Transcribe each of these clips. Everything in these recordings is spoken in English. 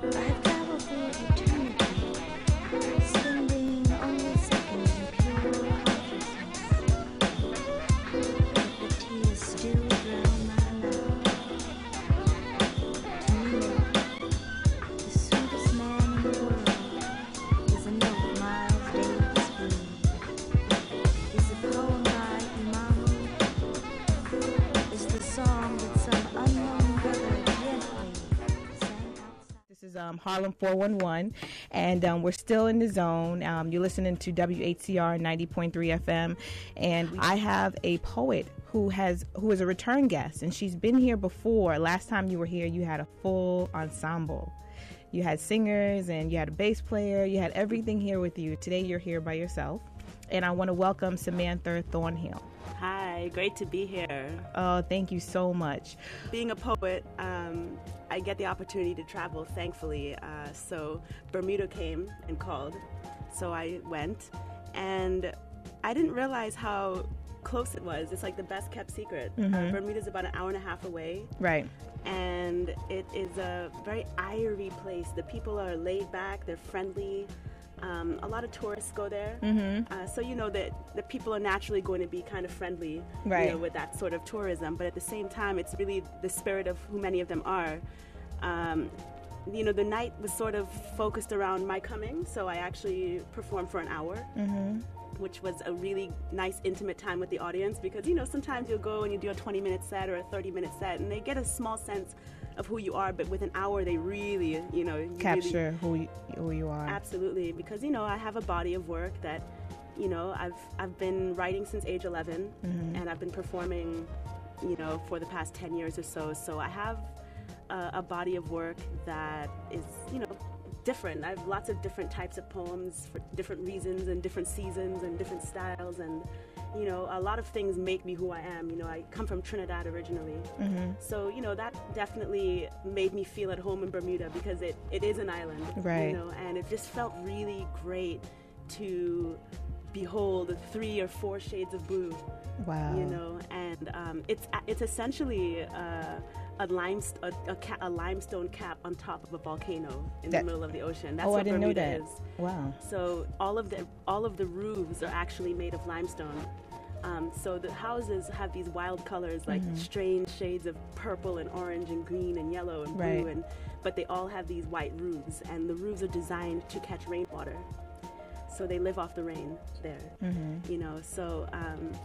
I've traveled through eternity, spending only seconds in pure consciousness. But the tears still drown my mouth. To me, the sweetest man in the world is a note Miles Davis brewed. Is a poem by Imamu. Is the song that some unknown brother gently sang outside. This is Harlem 411, and we're still in the zone. You're listening to WHCR 90.3 FM, and I have a poet who is a return guest, and she's been here before. Last time you were here, you had a full ensemble. You had singers, and you had a bass player. You had everything here with you. Today, you're here by yourself, and I want to welcome Samantha Thornhill. Hi, great to be here. Oh, thank you so much. Being a poet, I get the opportunity to travel, thankfully. So Bermuda came and called, so I went, and I didn't realize how close it was. It's like the best kept secret. Bermuda's about an hour and a half away. Right. And it is a very airy place. The people are laid back, they're friendly. A lot of tourists go there, so you know that the people are naturally going to be kind of friendly, Right. you know, with that sort of tourism. But at the same time, it's really the spirit of who many of them are. You know, the night was sort of focused around my coming, so I actually performed for an hour, which was a really nice, intimate time with the audience. Because you know, sometimes you'll go and you do a 20-minute set or a 30-minute set, and they get a small sense of who you are, but with an hour they really, you know, Capture who you are. Absolutely, because you know, I have a body of work that, you know, I've been writing since age 11, and I've been performing, you know, for the past 10 years or so. So I have a body of work that is, you know, different. I have lots of different types of poems for different reasons and different seasons and different styles, and you know, a lot of things make me who I am. You know, I come from Trinidad originally, so you know, that definitely made me feel at home in Bermuda, because it is an island, Right. you know, and it just felt really great to behold 3 or 4 shades of blue. Wow. You know, and it's essentially a limestone cap on top of a volcano in the middle of the ocean. That's Oh, what I didn't Bermuda know that. is. Wow. So all of the roofs are actually made of limestone. So the houses have these wild colors, like strange shades of purple and orange and green and yellow and blue, Right. but they all have these white roofs, and the roofs are designed to catch rainwater. So they live off the rain there, you know. So,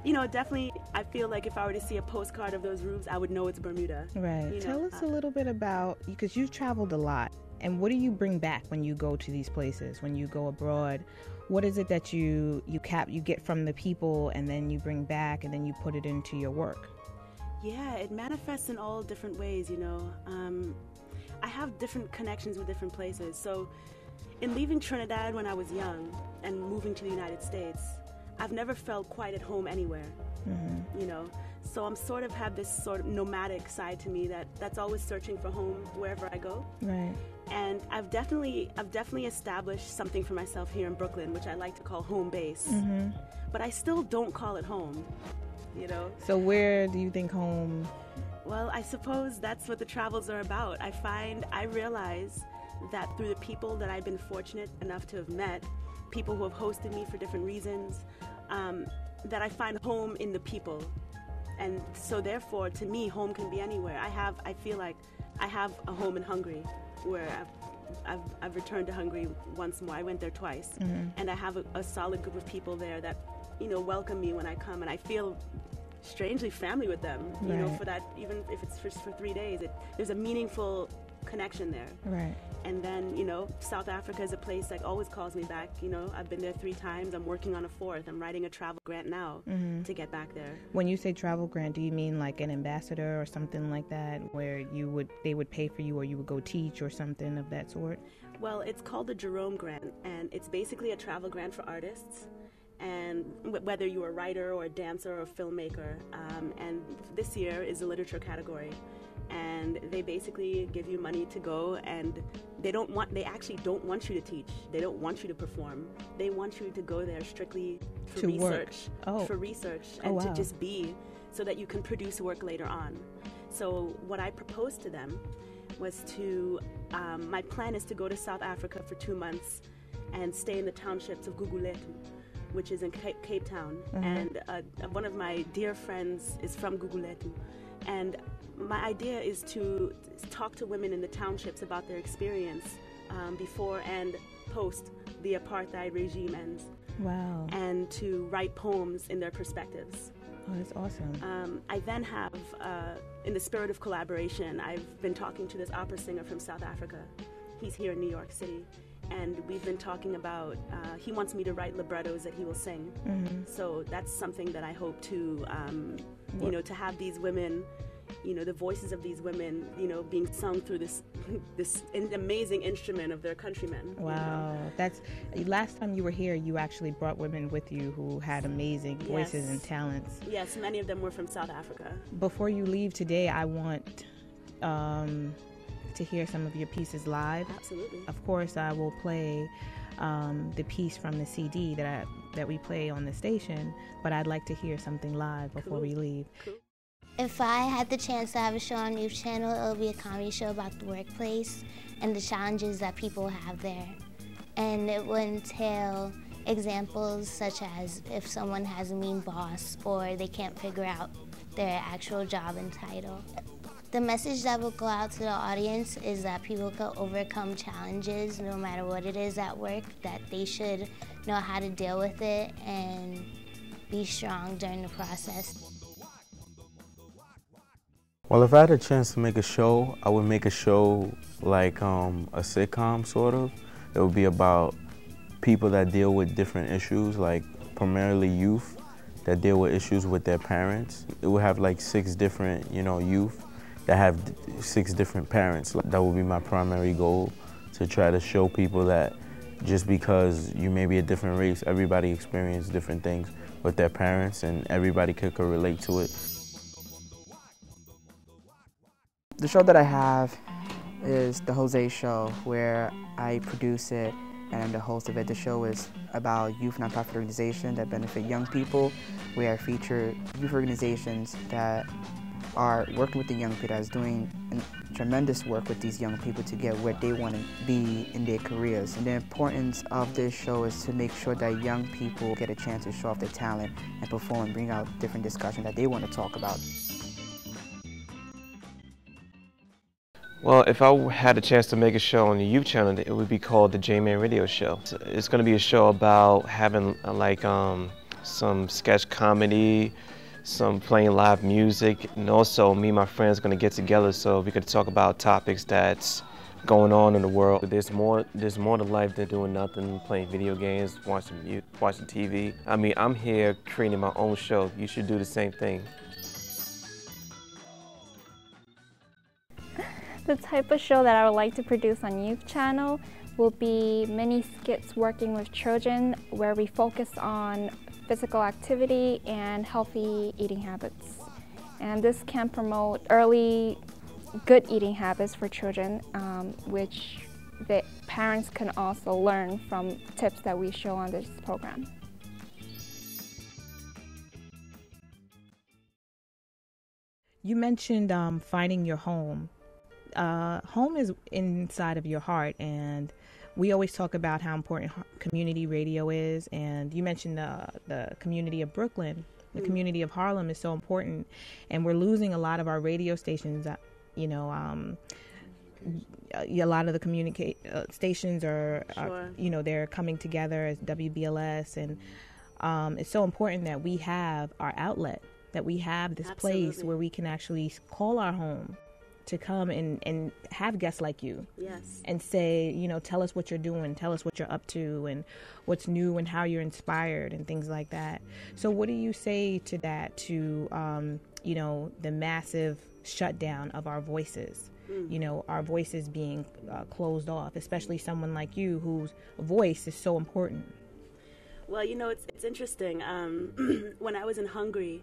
you know, definitely, I feel like if I were to see a postcard of those roofs, I would know it's Bermuda. Right. You Tell know, us a little bit about, because you've traveled a lot, and what do you bring back when you go to these places, when you go abroad? What is it that you get from the people, and then you bring back, and then you put it into your work? Yeah, it manifests in all different ways, you know. I have different connections with different places. So in leaving Trinidad when I was young and moving to the United States, I've never felt quite at home anywhere, you know. So I'm sort of have this sort of nomadic side to me that's always searching for home wherever I go. Right. And I've definitely established something for myself here in Brooklyn, which I like to call home base. But I still don't call it home, you know. So where do you think home? Well, I suppose that's what the travels are about. I realize that through the people that I've been fortunate enough to have met, people who have hosted me for different reasons, that I find home in the people. And so therefore, to me, home can be anywhere. I feel like I have a home in Hungary, where I've returned to Hungary once more. I went there twice, and I have a solid group of people there that, you know, welcome me when I come, and I feel strangely family with them, you know, for that, even if it's just for 3 days. There's a meaningful connection there. Right. And then, South Africa is a place that always calls me back. I've been there 3 times. I'm working on a 4th. I'm writing a travel grant now to get back there. When you say travel grant, do you mean like an ambassador or something like that, where they would pay for you, or you would go teach or something of that sort? Well, it's called the Jerome Grant, and it's basically a travel grant for artists. And whether you're a writer or a dancer or a filmmaker, and this year is the literature category. And they basically give you money to go, and they actually don't want you to teach. They don't want you to perform. They want you to go there strictly for research. For research and to just be, so that you can produce work later on. So what I proposed to them was my plan is to go to South Africa for 2 months and stay in the townships of Gugulethu, which is in Cape Town. And one of my dear friends is from Gugulethu. And my idea is to talk to women in the townships about their experience before and post the apartheid regime ends. Wow. And to write poems in their perspectives. Oh, that's awesome. I then have, in the spirit of collaboration, I've been talking to this opera singer from South Africa. He's here in New York City. And we've been talking about, he wants me to write librettos that he will sing. So that's something that I hope to, to have these women, the voices of these women, being sung through this amazing instrument of their countrymen. Wow. That's, last time you were here, you actually brought women with you who had amazing voices and talents. Yes, many of them were from South Africa. Before you leave today, I want to hear some of your pieces live. Absolutely. Of course, I will play the piece from the CD that we play on the station, but I'd like to hear something live before we leave. Cool. If I had the chance to have a show on Youth Channel, it would be a comedy show about the workplace and the challenges that people have there. And it would entail examples such as if someone has a mean boss or they can't figure out their actual job and title. The message that will go out to the audience is that people can overcome challenges no matter what it is at work, that they should know how to deal with it and be strong during the process. Well, if I had a chance to make a show, I would make a show like a sitcom, sort of. It would be about people that deal with different issues, like primarily youth that deal with issues with their parents. It would have like 6 different, youth that have 6 different parents. That would be my primary goal, to try to show people that just because you may be a different race, everybody experiences different things with their parents, and everybody could relate to it. The show that I have is The Jose Show, where I produce it and I'm the host of it. The show is about youth nonprofit organizations that benefit young people, where I feature youth organizations that are working with the young people, that's doing tremendous work with these young people to get where they want to be in their careers. And the importance of this show is to make sure that young people get a chance to show off their talent and perform and bring out different discussions that they want to talk about. Well, if I had a chance to make a show on the Youth Channel, it would be called the J-Man Radio Show. It's going to be a show about having some sketch comedy, some playing live music, and also me and my friends are going to get together so we could talk about topics that's going on in the world. There's more to life than doing nothing, playing video games, watching TV. I mean, I'm here creating my own show. You should do the same thing. The type of show that I would like to produce on Youth Channel will be mini skits working with children, where we focus on physical activity and healthy eating habits. And this can promote early good eating habits for children, which the parents can also learn from tips that we show on this program. You mentioned finding your home. Home is inside of your heart, and we always talk about how important community radio is. And you mentioned the community of Brooklyn. The community of Harlem is so important, and we're losing a lot of our radio stations. A lot of the stations are they're coming together as WBLS, and it's so important that we have our outlet, that we have this place where we can actually call our home to come and have guests like you. Yes. And say, tell us what you're doing, tell us what you're up to, and what's new and how you're inspired and things like that. So what do you say to that, to, the massive shutdown of our voices? Our voices being closed off, especially someone like you whose voice is so important. Well, it's interesting. When I was in Hungary,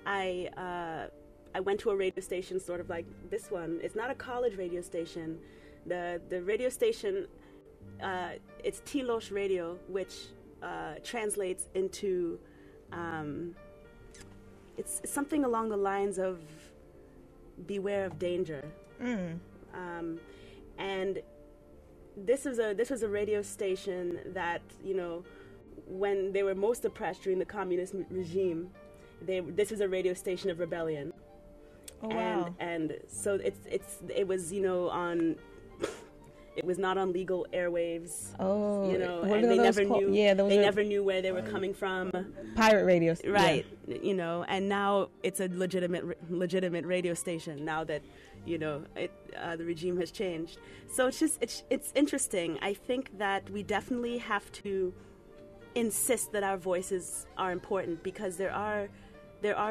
I went to a radio station sort of like this one. It's not a college radio station. The radio station, it's Tilos Radio, which translates into, it's something along the lines of beware of danger. And this was a radio station that, when they were most oppressed during the communist regime, this was a radio station of rebellion. Oh, wow. And so it was it was not on legal airwaves. Oh, and they never knew. Yeah, they never knew where they were coming from. Pirate radio, right? Yeah. And now it's a legitimate radio station. Now that the regime has changed, so it's interesting. I think that we definitely have to insist that our voices are important, because there are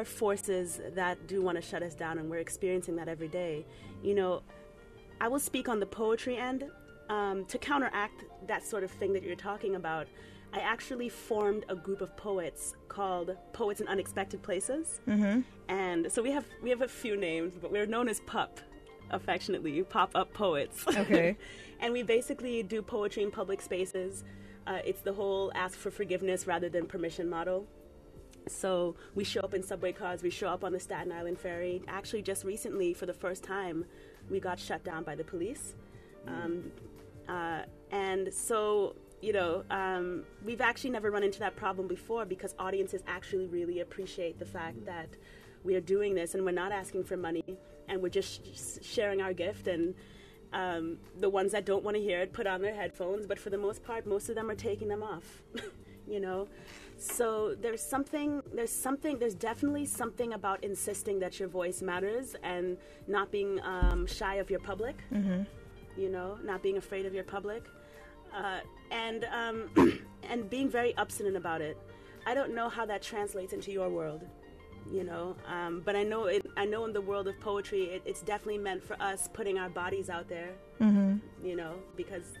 forces that do want to shut us down, and we're experiencing that every day. I will speak on the poetry end. To counteract that sort of thing that you're talking about, I actually formed a group of poets called Poets in Unexpected Places. Mm-hmm. And so we have a few names, but we're known as PUP, affectionately, Pop-Up Poets. Okay. And we basically do poetry in public spaces. It's the whole ask for forgiveness rather than permission model. So we show up in subway cars, we show up on the Staten Island ferry. Actually, just recently, for the first time, we got shut down by the police. And so, we've actually never run into that problem before, because audiences actually really appreciate the fact that we are doing this and we're not asking for money, and we're just sharing our gift. And the ones that don't want to hear it put on their headphones, but for the most part, most of them are taking them off. So there's definitely something about insisting that your voice matters and not being shy of your public. Mm-hmm. Not being afraid of your public, and being very obstinate about it. I don't know how that translates into your world, but I know in the world of poetry, it's definitely meant for us putting our bodies out there. Mm-hmm. Because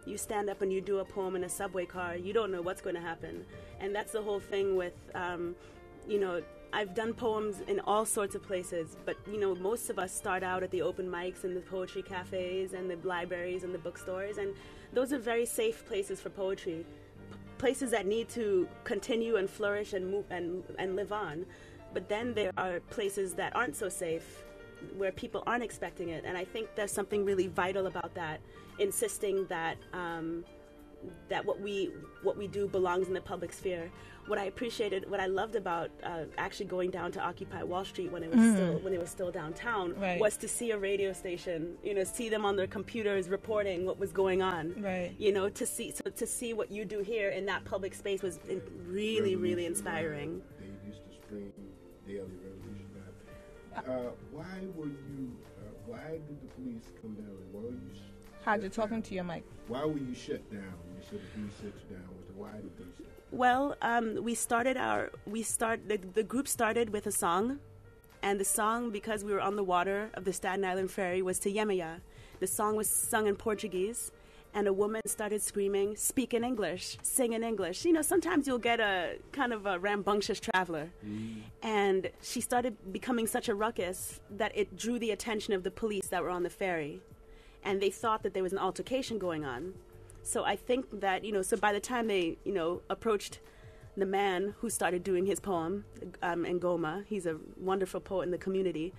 you stand up and you do a poem in a subway car, you don't know what's going to happen, and that's the whole thing with, I've done poems in all sorts of places, but most of us start out at the open mics and the poetry cafes and the libraries and the bookstores, and those are very safe places for poetry, places that need to continue and flourish and move and live on. But then there are places that aren't so safe, where people aren't expecting it, and I think there's something really vital about that, insisting that that what we do belongs in the public sphere. What I loved about actually going down to Occupy Wall Street when it was still downtown, right, was to see a radio station, see them on their computers reporting what was going on, right, to see what you do here in that public space was really, really inspiring. They used to scream daily revolution. Why did the police come down? Why were you? How'd you talking to your mic? Why were you shut down? You said the police shut you down. Why did they shut down? Well, the group started with a song, and the song, because we were on the water of the Staten Island ferry, was Te Yemeya. The song was sung in Portuguese, and a woman started screaming, "Speak in English, sing in English." Sometimes you'll get a kind of a rambunctious traveler. Mm. And she started becoming such a ruckus that it drew the attention of the police that were on the ferry. And they thought that there was an altercation going on. So I think that, so by the time they, approached the man who started doing his poem, Ngoma, he's a wonderful poet in the community,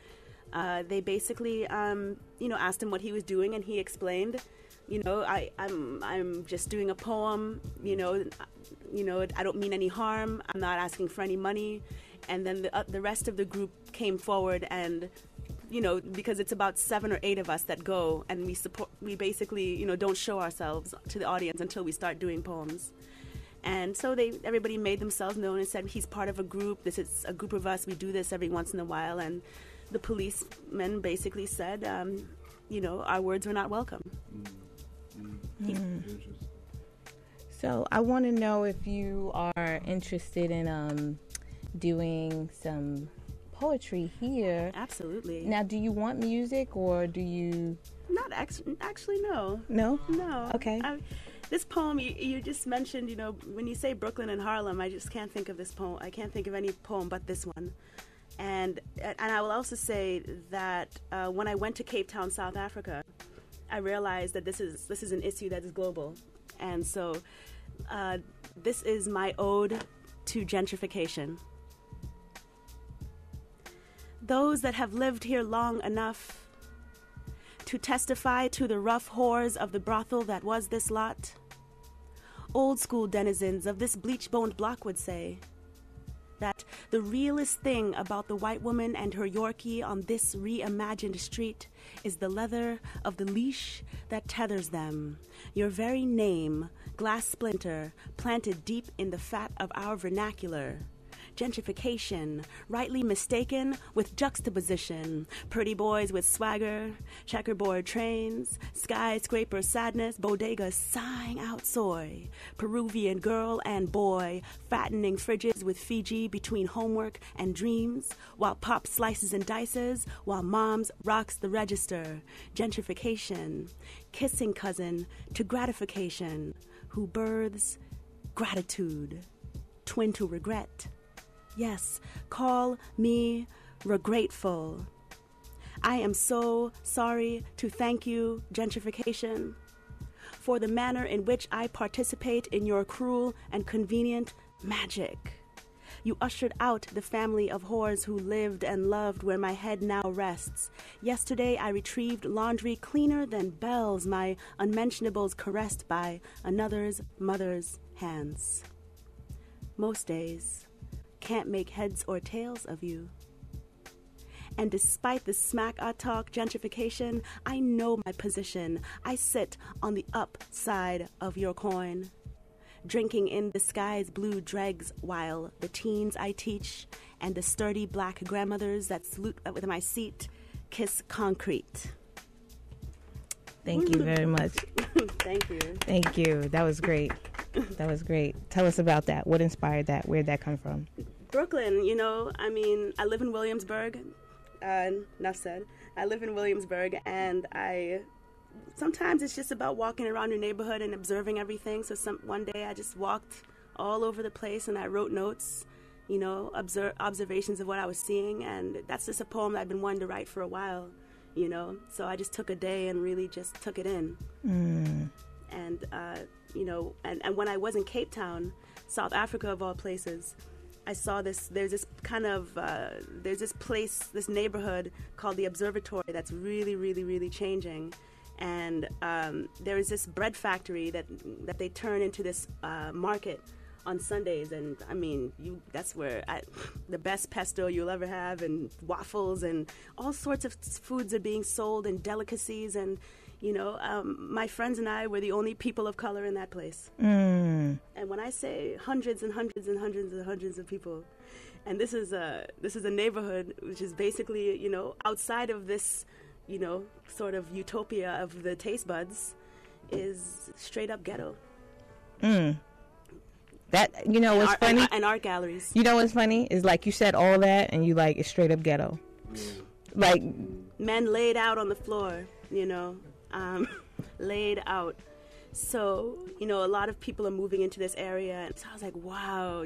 they basically, asked him what he was doing, and he explained, I'm just doing a poem, I don't mean any harm, I'm not asking for any money. And then the rest of the group came forward and, because it's about 7 or 8 of us that go, and we basically, don't show ourselves to the audience until we start doing poems. And so everybody made themselves known and said, he's part of a group. This is a group of us. We do this every once in a while. And the policeman basically said, our words were not welcome. Interesting. So I want to know if you are interested in doing some poetry here. Absolutely. Now, do you want music or do you? Not actually, no. No? No. Okay. This poem you just mentioned, when you say Brooklyn and Harlem, I just can't think of this poem. I can't think of any poem but this one. And I will also say that when I went to Cape Town, South Africa, I realized that this is an issue that is global. And so this is my ode to gentrification. Those that have lived here long enough to testify to the rough horrors of the brothel that was this lot, old school denizens of this bleach-boned block would say that the realest thing about the white woman and her Yorkie on this reimagined street is the leather of the leash that tethers them. Your very name, glass splinter, planted deep in the fat of our vernacular. Gentrification, rightly mistaken with juxtaposition. Pretty boys with swagger, checkerboard trains, skyscraper sadness, bodegas sighing out soy. Peruvian girl and boy fattening fridges with Fiji between homework and dreams, while pop slices and dices, while moms rocks the register. Gentrification, kissing cousin to gratification, who births gratitude, twin to regret. Yes, call me regretful. I am so sorry to thank you, gentrification, for the manner in which I participate in your cruel and convenient magic. You ushered out the family of whores who lived and loved where my head now rests. Yesterday I retrieved laundry cleaner than bells, my unmentionables caressed by another's mother's hands. Most days can't make heads or tails of you. And despite the smack I talk gentrification, I know my position. I sit on the upside of your coin, drinking in the sky's blue dregs while the teens I teach and the sturdy black grandmothers that salute with my seat kiss concrete. Thank you very much. Thank you. Thank you. That was great. That was great. Tell us about that. What inspired that? Where'd that come from? Brooklyn, I live in Williamsburg. Enough said. I live in Williamsburg, and sometimes it's just about walking around your neighborhood and observing everything. So one day I just walked all over the place and I wrote notes, observations of what I was seeing, and that's just a poem that I've been wanting to write for a while, So I just took a day and really just took it in. And and when I was in Cape Town, South Africa of all places, I saw there's this place, this neighborhood called the Observatory that's really, really, really changing. And there is this bread factory that they turn into this market on Sundays. And that's where the best pesto you'll ever have, and waffles and all sorts of foods are being sold, and delicacies. And my friends and I were the only people of color in that place. And when I say hundreds and hundreds and hundreds and hundreds of people, and this is a neighborhood which is basically, outside of this, sort of utopia of the taste buds, is straight up ghetto. That, what's funny? And art galleries. You know what's funny? Is like you said all that and you like, it's straight up ghetto. Like men laid out on the floor, laid out. So, a lot of people are moving into this area. And so I was like, wow,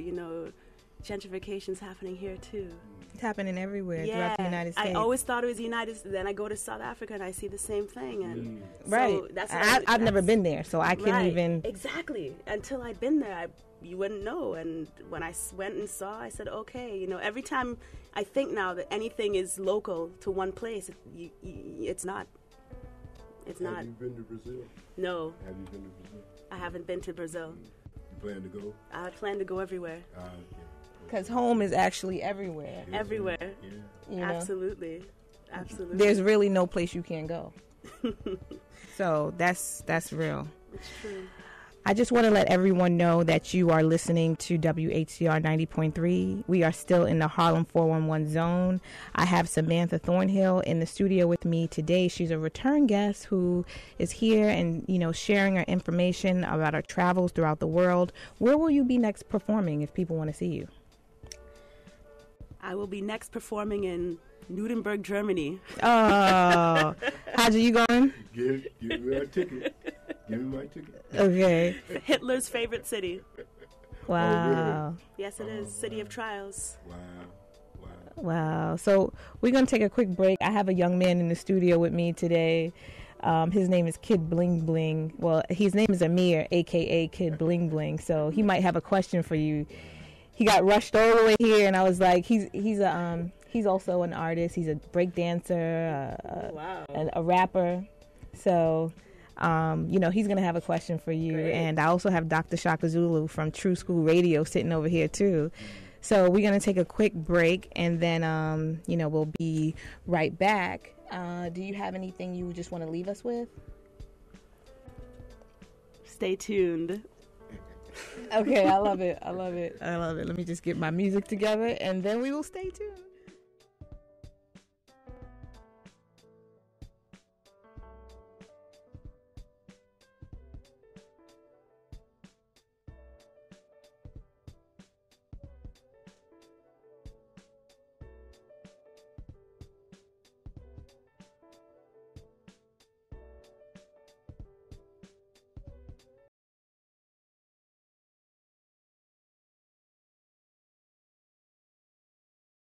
gentrification's happening here too. It's happening everywhere throughout the United States. I always thought it was United States. Then I go to South Africa and I see the same thing. And right. So that's I've never been there, so I can't even. Exactly. Until I'd been there, you wouldn't know. And when I went and saw, I said, okay. Every time I think now that anything is local to one place, it's not. It's not. Have you been to Brazil? No. Have you been to Brazil? I haven't been to Brazil. You plan to go? I plan to go everywhere. Because home is actually everywhere. Everywhere. Yeah. Absolutely. Absolutely. There's really no place you can't go. So that's real. It's true. I just want to let everyone know that you are listening to WHCR 90.3. We are still in the Harlem 411 zone. I have Samantha Thornhill in the studio with me today. She's a return guest who is here and, sharing her information about her travels throughout the world. Where will you be next performing if people want to see you? I will be next performing in Nuremberg, Germany. Oh, how's you going? Give me a ticket. Give me my ticket. Okay. Hitler's favorite city. Wow. Yes, it is. City of Trials. Wow. So we're going to take a quick break. I have a young man in the studio with me today. His name is Kid Bling Bling. Well, his name is Amir, a.k.a. Kid Bling Bling. So he might have a question for you. He got rushed all the way here, and I was like, he's also an artist. He's a break dancer, a rapper. So, he's going to have a question for you. Great. And I also have Dr. Shaka Zulu from True School Radio sitting over here, too. So we're going to take a quick break, and then, we'll be right back. Do you have anything you just want to leave us with? Stay tuned. Okay, I love it. Let me just get my music together, and then we will stay tuned.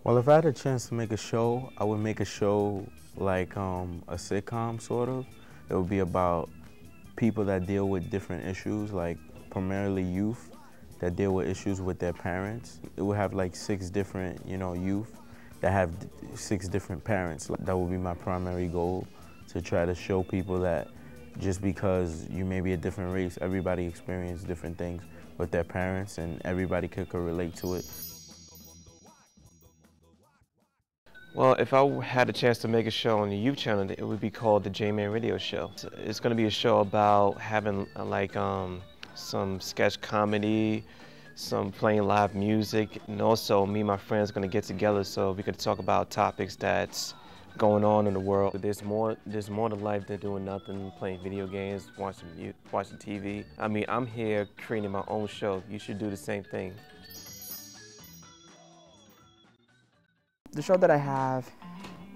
Well, if I had a chance to make a show, I would make a show like a sitcom, sort of. It would be about people that deal with different issues, like primarily youth that deal with issues with their parents. It would have like 6 different, youth that have 6 different parents. That would be my primary goal, to try to show people that just because you may be a different race, everybody experiences different things with their parents, and everybody could relate to it. Well, if I had a chance to make a show on the youth channel, it would be called the J-Man Radio Show. It's going to be a show about having some sketch comedy, some playing live music, and also me and my friends are going to get together so we could talk about topics that's going on in the world. There's more to life than doing nothing, playing video games, watching TV. I mean, I'm here creating my own show. You should do the same thing. The show that I have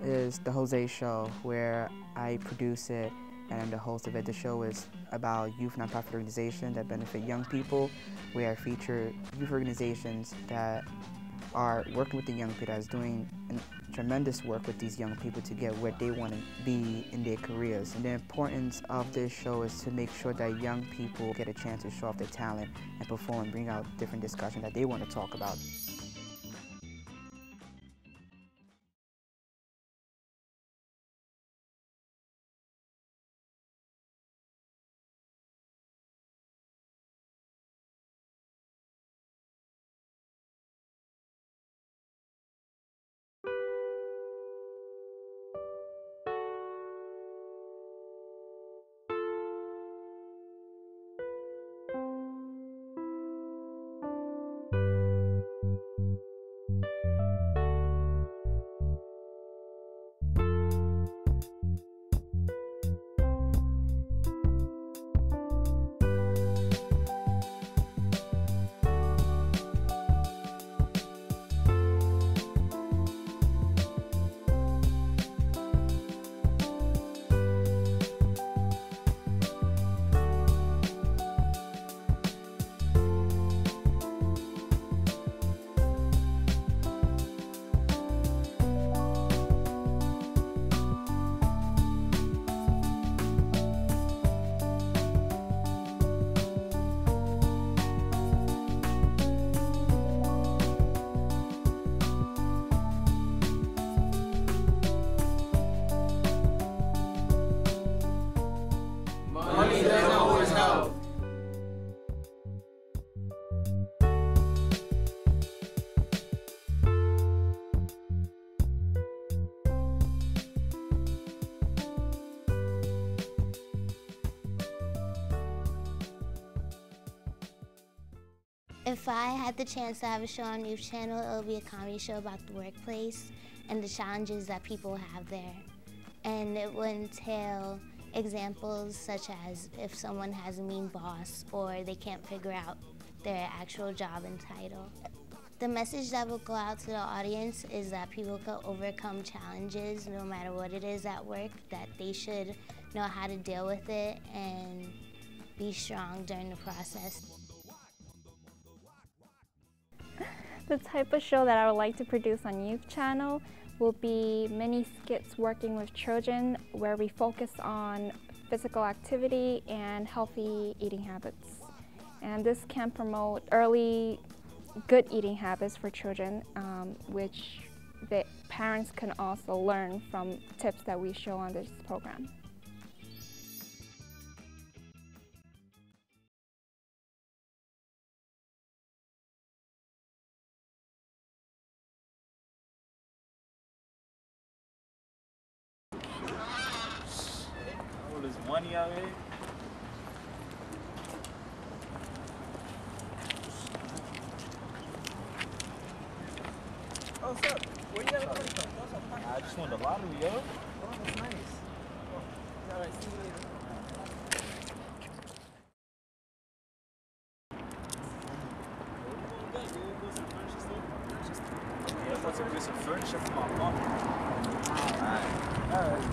is The Jose Show, where I produce it and I'm the host of it. The show is about youth nonprofit organizations that benefit young people, where I feature youth organizations that are working with the young people, that's doing tremendous work with these young people to get where they want to be in their careers. And the importance of this show is to make sure that young people get a chance to show off their talent and perform and bring out different discussions that they want to talk about. If I had the chance to have a show on Youth Channel, it would be a comedy show about the workplace and the challenges that people have there. And it would entail examples such as if someone has a mean boss or they can't figure out their actual job and title. The message that will go out to the audience is that people can overcome challenges no matter what it is at work, that they should know how to deal with it and be strong during the process. The type of show that I would like to produce on Youth Channel will be mini skits working with children where we focus on physical activity and healthy eating habits. And this can promote early good eating habits for children, which the parents can also learn from tips that we show on this program. All this money out here. Oh, what's up? Where you got the money from? I just won the lottery, yo. Oh, that's nice. All right, see you later. Yeah, I'm about to get some furniture for my mom. All right.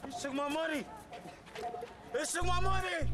You took my money! They took my money!